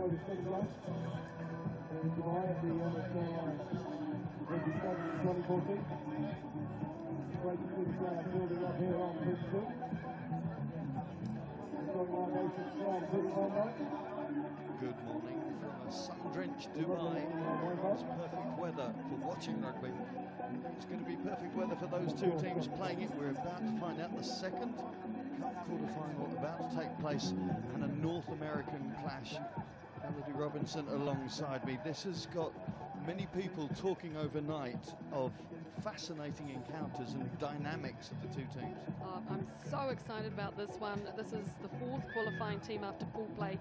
enjoyed his second race in Dubai at the WSWS Dubai 2014. Great to see the crowd building up here on pit 2. Strong libations from qtr-final. Good morning from a sun-drenched Dubai. It's perfect weather for watching rugby. It's going to be perfect weather for those two teams playing it. We're about to find out the second Cup quarter-final about to take place, and a North American clash. Melody Robinson alongside me. This has got many people talking overnight of fascinating encounters and dynamics of the two teams. I'm so excited about this one. This is the fourth qualifying team after pool play,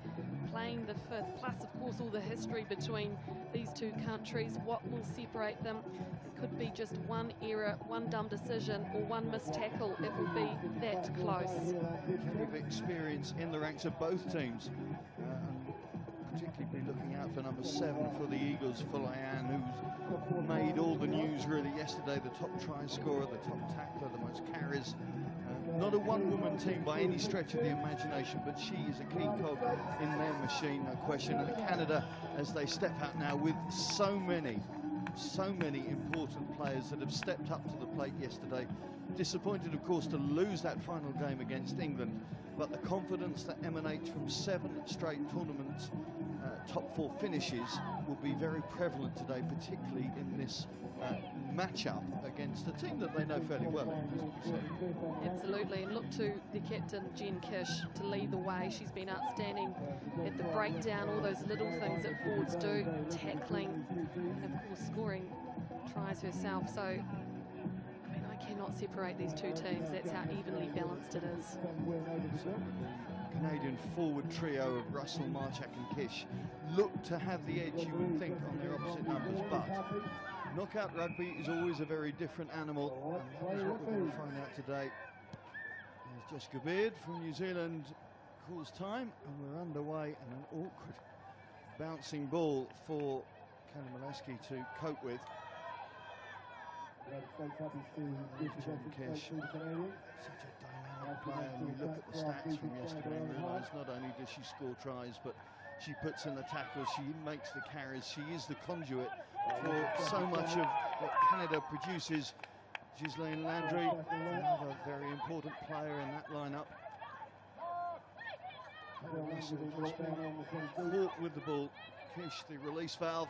playing the fifth, plus of course all the history between these two countries. What will separate them? It could be just one error, one dumb decision, or one missed tackle. It will be that close. Plenty of experience in the ranks of both teams. Particularly be looking out for number 7 for the Eagles, Fulayan, who's made all the news really yesterday. The top try scorer, the top tackler, the most carries. Not a one-woman team by any stretch of the imagination, but she is a key cog in their machine, no question. And Canada, as they step out now with so many important players that have stepped up to the plate yesterday. Disappointed, of course, to lose that final game against England, but the confidence that emanates from 7 straight tournaments, top 4 finishes, will be very prevalent today, particularly in this matchup against a team that they know fairly well. Absolutely, and look to the captain, Jen Kish, to lead the way. She's been outstanding at the breakdown, all those little things that forwards do, tackling, and of course scoring tries herself. So, I mean, I cannot separate these two teams. That's how evenly balanced it is. Canadian forward trio of Russell, Marchak and Kish look to have the edge, you would think, on their opposite numbers, but knockout rugby is always a very different animal, and that is what we're going to find out today. There's Jessica Beard from New Zealand, calls time, and we're underway, and an awkward bouncing ball for Kelly Molesky to cope with. Jen Kish, such a dynamic player, and you look at the stats from yesterday and realise not only does she score tries, but she puts in the tackles, she makes the carries, she is the conduit for so much of what Canada produces. Ghislaine Landry, another very important player in that lineup. Caught with the ball, Kish the release valve,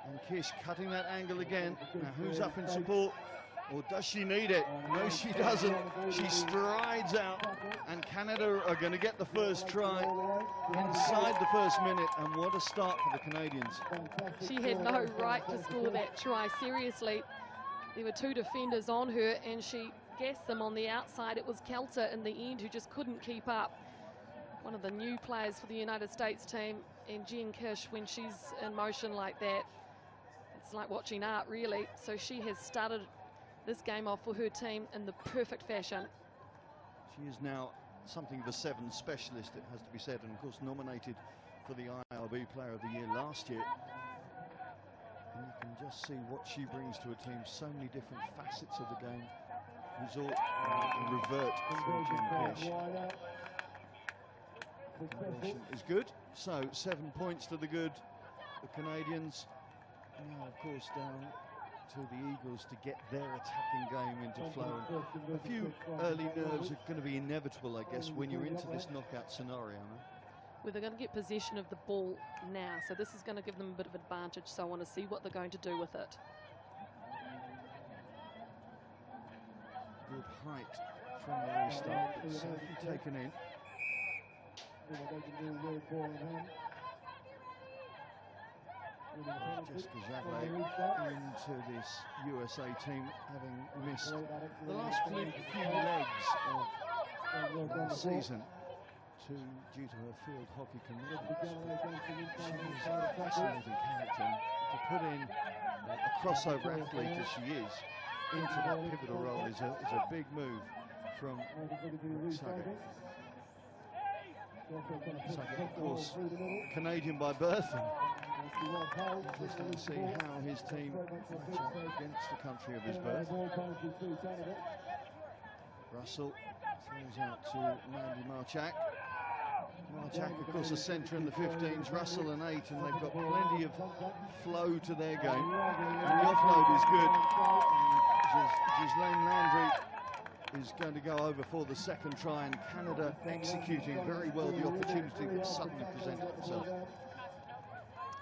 and Kish cutting that angle again. Now who's up in support? Or does she need it? No, she doesn't. She strides out, and Canada are going to get the first try inside the first minute, and what a start for the Canadians. She had no right to score that try, seriously. There were 2 defenders on her, and she gassed them on the outside. It was Kelter in the end who just couldn't keep up. One of the new players for the United States team, and Jen Kish, when she's in motion like that, it's like watching art, really. So she has started this game off for her team in the perfect fashion. She is now something of a 7 specialist, it has to be said, and of course nominated for the IRB Player of the Year last year. And you can just see what she brings to a team. So many different facets of the game resort and revert through Jen Kish. Combination is good, so 7 points to the good. The Canadians now, of course, down to the Eagles to get their attacking game into flow. And a few early nerves are going to be inevitable, I guess, when you're into this knockout scenario. No? Well, they're going to get possession of the ball now, so this is going to give them a bit of advantage, so I want to see what they're going to do with it. Good height from the restart, but safely taken in. Jessica Jablay into this USA team, having missed the last few legs of the season due to her field hockey commitments. She is a fascinating character. To put in a crossover athlete as she is into that pivotal role is a big move from Saga. Saga, of course, Canadian by birth. Interesting to see how his team match up against the country of his birth. Russell throws out to Mandy Marchak. Marchak, of course, a centre in the 15s, Russell an 8, and they've got plenty of flow to their game. And the offload is good. Ghislaine Landry is going to go over for the second try, and Canada executing very well the opportunity that suddenly presented itself.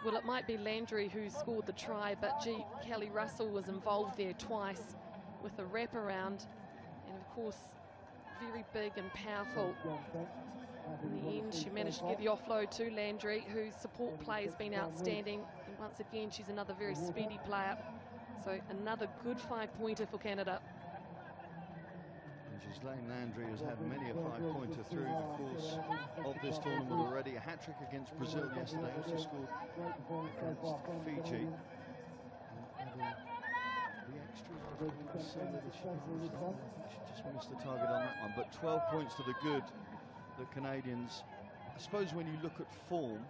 Well, it might be Landry who scored the try, but gee, Kelly Russell was involved there twice with a wraparound, and of course, very big and powerful. In the end, she managed to get the offload to Landry, whose support play has been outstanding. And once again, she's another very speedy player. So another good 5-pointer for Canada. Ghislaine Landry has had many a 5-pointer through the course of this tournament already. A hat-trick against Brazil yesterday, also scored against Fiji. The extras, she just missed the target on that one, but 12 points to the good, the Canadians. I suppose when you look at form,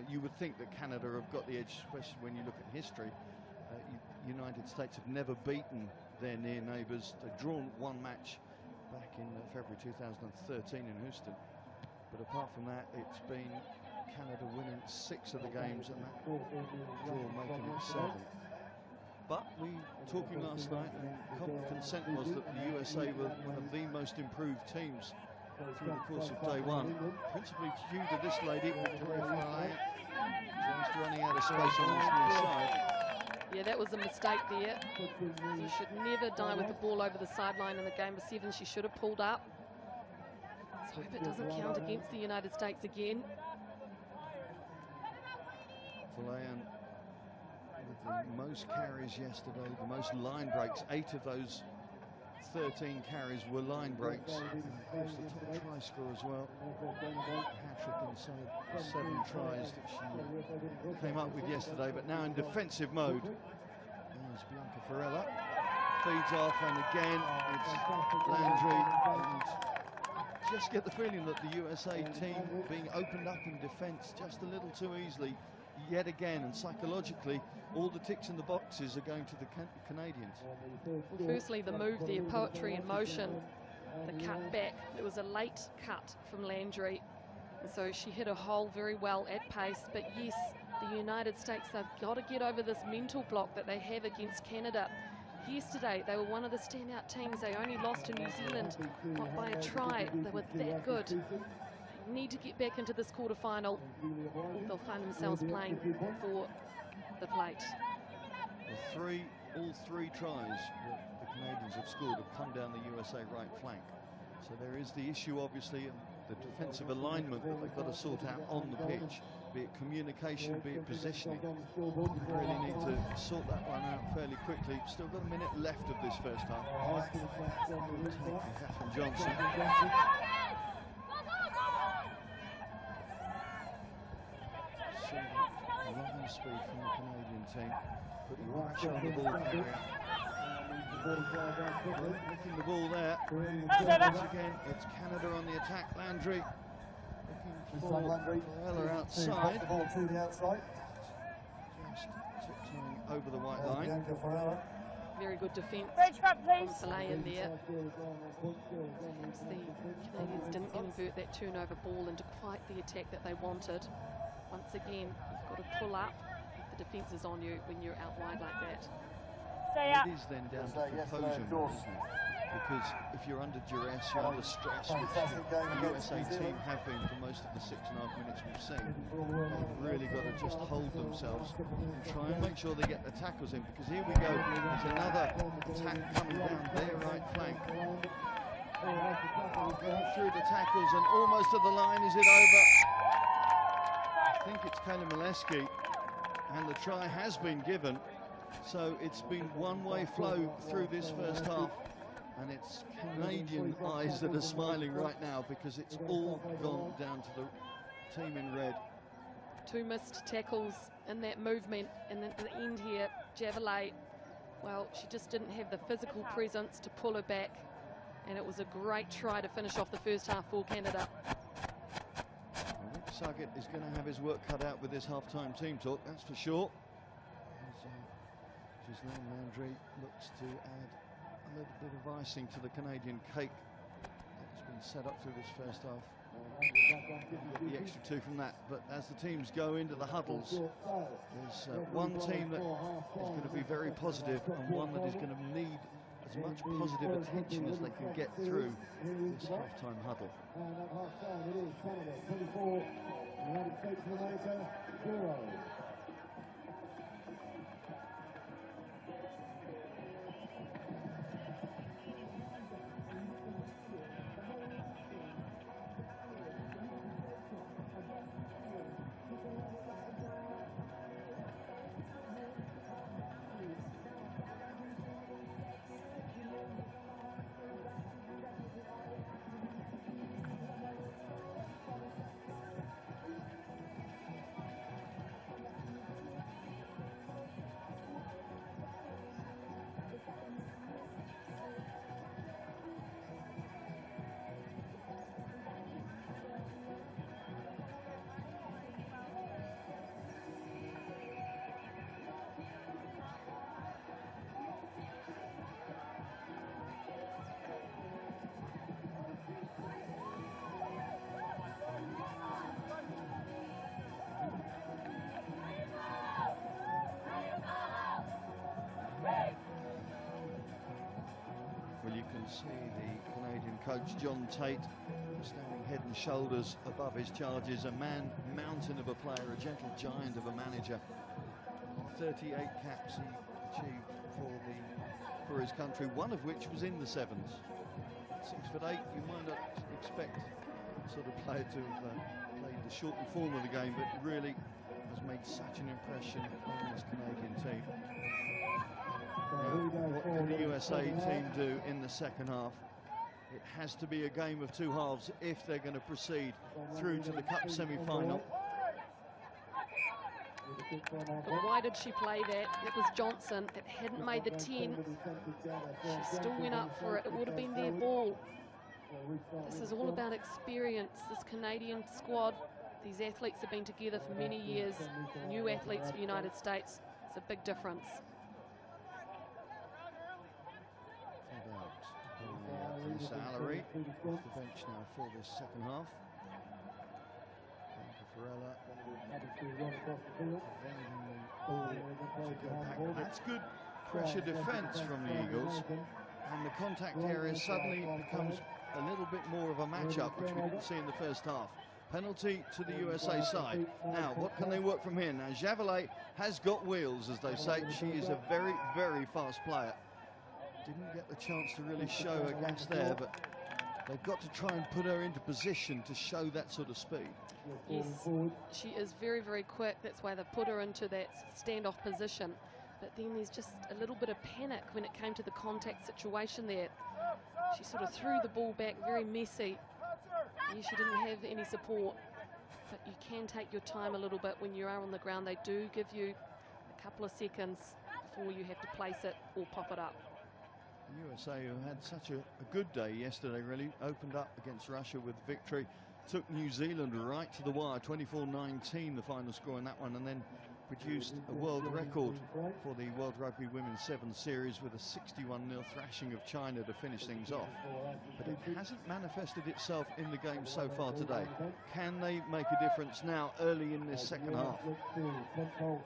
you would think that Canada have got the edge, especially when you look at history. United States have never beaten their near neighbours. They've drawn one match back in February 2013 in Houston. But apart from that, it's been Canada winning 6 of the games, and that draw making it 7. But we talking last night, and common consent was that the USA were one of the most improved teams through the course of day one, principally due to this lady, Victoria Fry, just running out of space on this near side. Yeah, that was a mistake there. You should never die with the ball over the sideline in the game of 7. She should have pulled up. Let's hope it doesn't count against the United States again. Falayan with the most carries yesterday, the most line breaks. 8 of those 13 carries were line breaks. And of course, the top try scorer as well. Hat-trick inside the 7 tries that she came up with yesterday, but now in defensive mode. There's Bianca Ferrella. Feeds off, and again, it's Landry. And just get the feeling that the USA team being opened up in defence just a little too easily yet again, and psychologically all the ticks in the boxes are going to the Canadians. Well, firstly, the move there, poetry in motion, the cut back. It was a late cut from Landry, and so she hit a hole very well at pace. But yes, the United States, they've got to get over this mental block that they have against Canada. Yesterday, they were one of the standout teams. They only lost to New Zealand, not by a try. They were that good. They need to get back into this quarterfinal. They'll find themselves playing for the plate. All three tries that the Canadians have scored have come down the USA right flank. So there is the issue, obviously, of the defensive alignment that they've got to sort out on the pitch, be it communication, be it positioning. They really need to sort that one out fairly quickly. Still got a minute left of this first half. Catherine Johnson. Line speed from the Canadian team, putting pressure on the ball carrier. Licking the ball there. Once again, it's Canada on the attack. Landry looking for Ferrella outside. Just tiptoeing over the white line. Very good defence from Falayan there. Perhaps the Canadians didn't convert that turnover ball into quite the attack that they wanted. Once again, you've got to pull up if the defence is on you when you're out wide like that. It is then down to composure, isn't it? Because if you're under duress, you're under stress, which the USA team have been for most of the 6.5 minutes we've seen. They've really got to just hold themselves and try and make sure they get the tackles in, because here we go, there's another attack coming down their right flank. Through the tackles and almost to the line. Is it over? I think it's Kayla Molesky, and the try has been given. So it's been one-way flow through this first half, and it's Canadian eyes that are smiling right now, because it's all gone down to the team in red. 2 missed tackles in that movement, and then at the end here, Javelay, well, she just didn't have the physical presence to pull her back, and it was a great try to finish off the first half for Canada. Suggett is going to have his work cut out with this half-time team talk, that's for sure. Ghislaine Landry looks to add a little bit of icing to the Canadian cake that's been set up through this first half. Get the extra 2 from that. But as the teams go into the huddles, there's one team that is going to be very positive and one that is going to need as much positive attention as they can get through this half-time huddle. And at half-time it is Canada 24, United States of America 0. Well, you can see the Canadian coach, John Tate, standing head and shoulders above his charges. A mountain of a player, a gentle giant of a manager. 38 caps he achieved for his country, one of which was in the sevens. 6'8", you might not expect sort of player to have played the shortened form of the game, but really has made such an impression on this Canadian team. Now, what can the USA team do in the second half? It has to be a game of 2 halves if they're going to proceed through to the Cup semi-final. But why did she play that? It was Johnson. It hadn't made the 10. She still went up for it. It would have been their ball. This is all about experience. This Canadian squad, these athletes have been together for many years. New athletes for the United States. It's a big difference. Salary off the bench now for this second half. That's good pressure defence from the Eagles, and the contact area suddenly becomes a little bit more of a match-up, which we didn't see in the first half. Penalty to the USA side. Now, what can they work from here? Now, Javelet has got wheels, as they say. She is a very, very fast player. Didn't get the chance to really show her gas there, but they've got to try and put her into position to show that sort of speed. Yes, she is very, very quick. That's why they put her into that standoff position. But then there's just a little bit of panic when it came to the contact situation there. She sort of threw the ball back, very messy. Yes, she didn't have any support, but you can take your time a little bit when you are on the ground. They do give you a couple of seconds before you have to place it or pop it up. USA, who had such a good day yesterday, really opened up against Russia with victory, took New Zealand right to the wire, 24-19 the final score in that one, and then produced a world record for the World Rugby Women's Sevens Series with a 61-0 thrashing of China to finish things off. But it hasn't manifested itself in the game so far today. Can they make a difference now early in this second half? Well,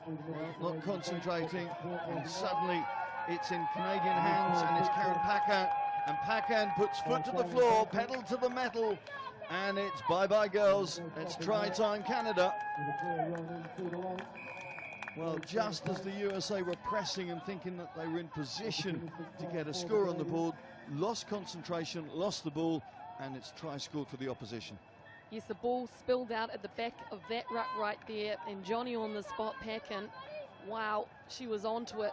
not concentrating, and suddenly it's in Canadian hands, and it's Karen Paquin, and Paquin puts foot to the floor, pedal to the metal, and it's bye-bye girls. It's try time Canada. Well, just as the USA were pressing and thinking that they were in position to get a score on the board, lost concentration, lost the ball, and it's try scored for the opposition. Yes, the ball spilled out at the back of that ruck right there, and Johnny on the spot, Paquin. Wow, she was onto it.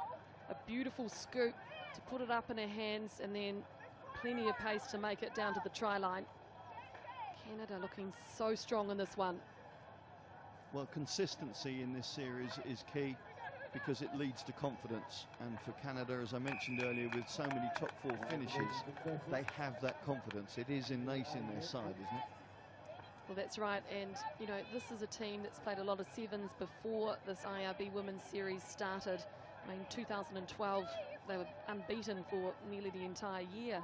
A beautiful scoop to put it up in her hands, and then plenty of pace to make it down to the try line. Canada looking so strong in this one. Well, consistency in this series is key because it leads to confidence. And for Canada, as I mentioned earlier, with so many top 4 finishes, they have that confidence. It is innate in their side, isn't it? Well, that's right. And, you know, this is a team that's played a lot of sevens before this IRB Women's Series started. I mean, 2012, they were unbeaten for nearly the entire year.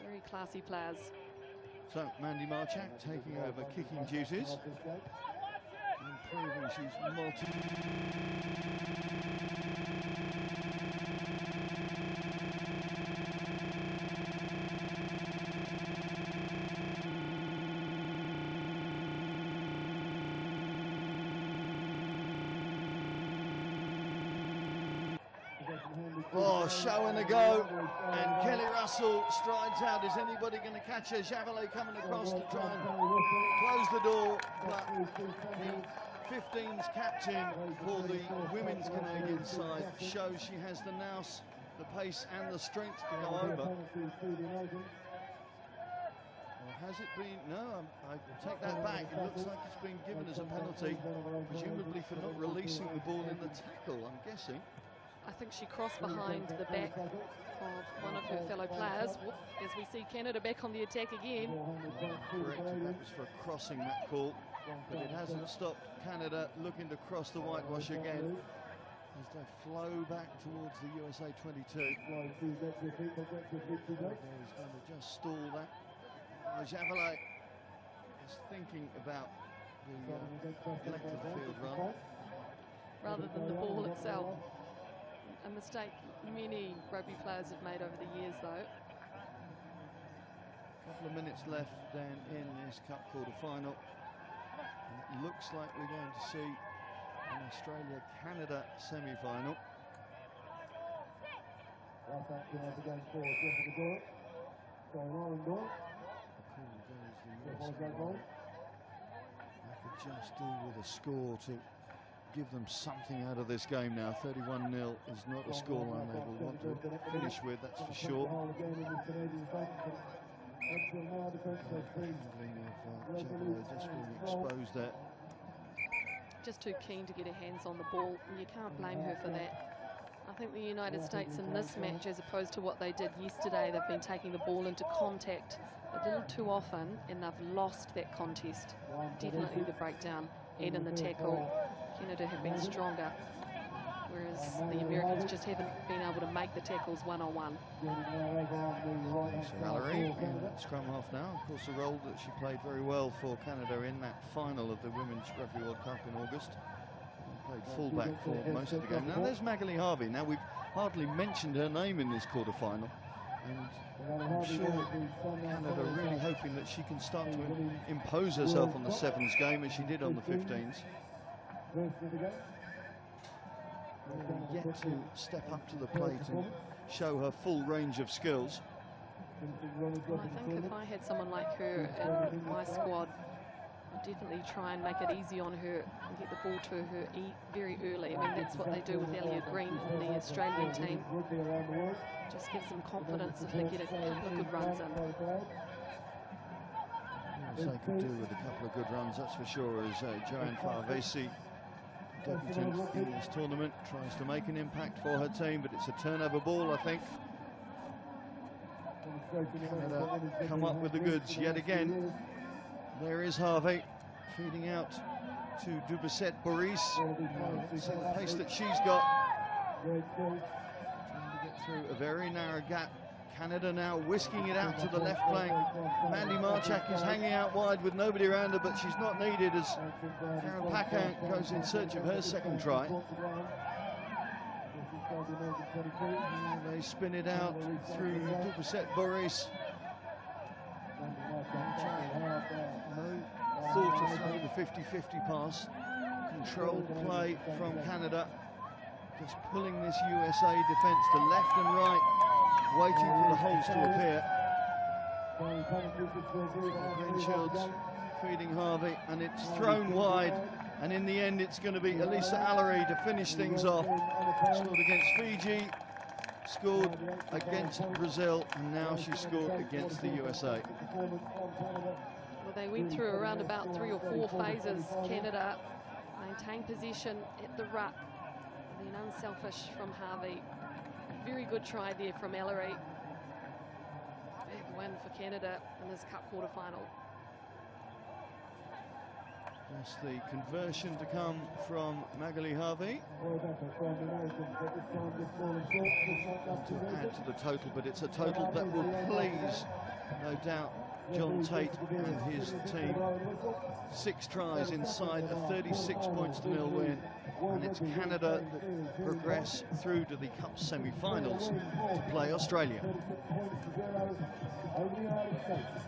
Very classy players. So Mandy Marchak taking over kicking duties. Improving, she's multi. Oh, showing the go, and Kelly Russell strides out. Is anybody going to catch her? Javelet coming across to try and close the door, but the 15's captain for the women's Canadian side shows she has the nous, the pace and the strength to go over. Or has it been? No, I take that back. It looks like it's been given as a penalty, presumably for not releasing the ball in the tackle, I'm guessing. I think she crossed behind the back of one of her fellow players. As we see Canada back on the attack again. Correct, that was for crossing, that call, but it hasn't stopped Canada looking to cross the whitewash again as they flow back towards the USA 22. He's going to just stall that. Javelet is thinking about the length of the field run rather than the ball itself. A mistake many rugby players have made over the years, though. A couple of minutes left then in this Cup quarter-final. It looks like we're going to see an Australia-Canada semi-final. They could just do with a score to give them something out of this game now. 31-0 is not a scoreline they will want to finish with, that's for sure. Just being exposed there. Just too keen to get her hands on the ball, and you can't blame her for that. I think the United States in this match, as opposed to what they did yesterday, they've been taking the ball into contact a little too often, and they've lost that contest. Definitely the breakdown and in the tackle. Canada have been stronger, whereas the Americans just haven't been able to make the tackles one-on-one. Valerie in scrum half now. Of course, a role that she played very well for Canada in that final of the Women's Rugby World Cup in August. Played fullback for most of the game. Now there's Magali Harvey. Now we've hardly mentioned her name in this quarter-final, and I'm sure Canada are really hoping that she can start to impose herself on the sevens game as she did on the 15s. Yet to step up to the plate and show her full range of skills. Well, I think if I had someone like her in my squad, I'd definitely try and make it easy on her and get the ball to her very early. I mean, that's what they do with Elliot Green in the Australian team. Just gives them confidence if they get a couple of good runs in. Yes, they could do with a couple of good runs, that's for sure, as Joanne Farvesi, debutant in this tournament, tries to make an impact for her team, but it's a turnover ball, I think. Canada come up with the goods yet again. There is Harvey feeding out to Dubuset Boris. See the pace that she's got. Trying to get through a very narrow gap. Canada now whisking it out to the left flank. Mandy Marchak is hanging out wide with nobody around her, but she's not needed as Karen Paquin goes in search of her second try. They spin it out through Dubuset Boris. No thought of throwing the 50-50 pass. Controlled play from Canada. Just pulling this USA defence to left and right, waiting for the holes to appear. Renshields feeding Harvey, and it's thrown wide, and in the end it's going to be Elisa Allery to finish things off. Scored against Fiji, scored against Brazil, and now she scored against the USA. Well, they went through around about 3 or 4 phases. Canada maintained possession at the ruck, and then unselfish from Harvey. A very good try there from Allery. Big win for Canada in this Cup quarter-final. Just the conversion to come from Magali Harvey. To add to the total, but it's a total that will please No doubt John Tate and his team. 6 tries inside a 36 points to 0 win. And it's Canada that progress through to the Cup semi-finals to play Australia. Over the United States.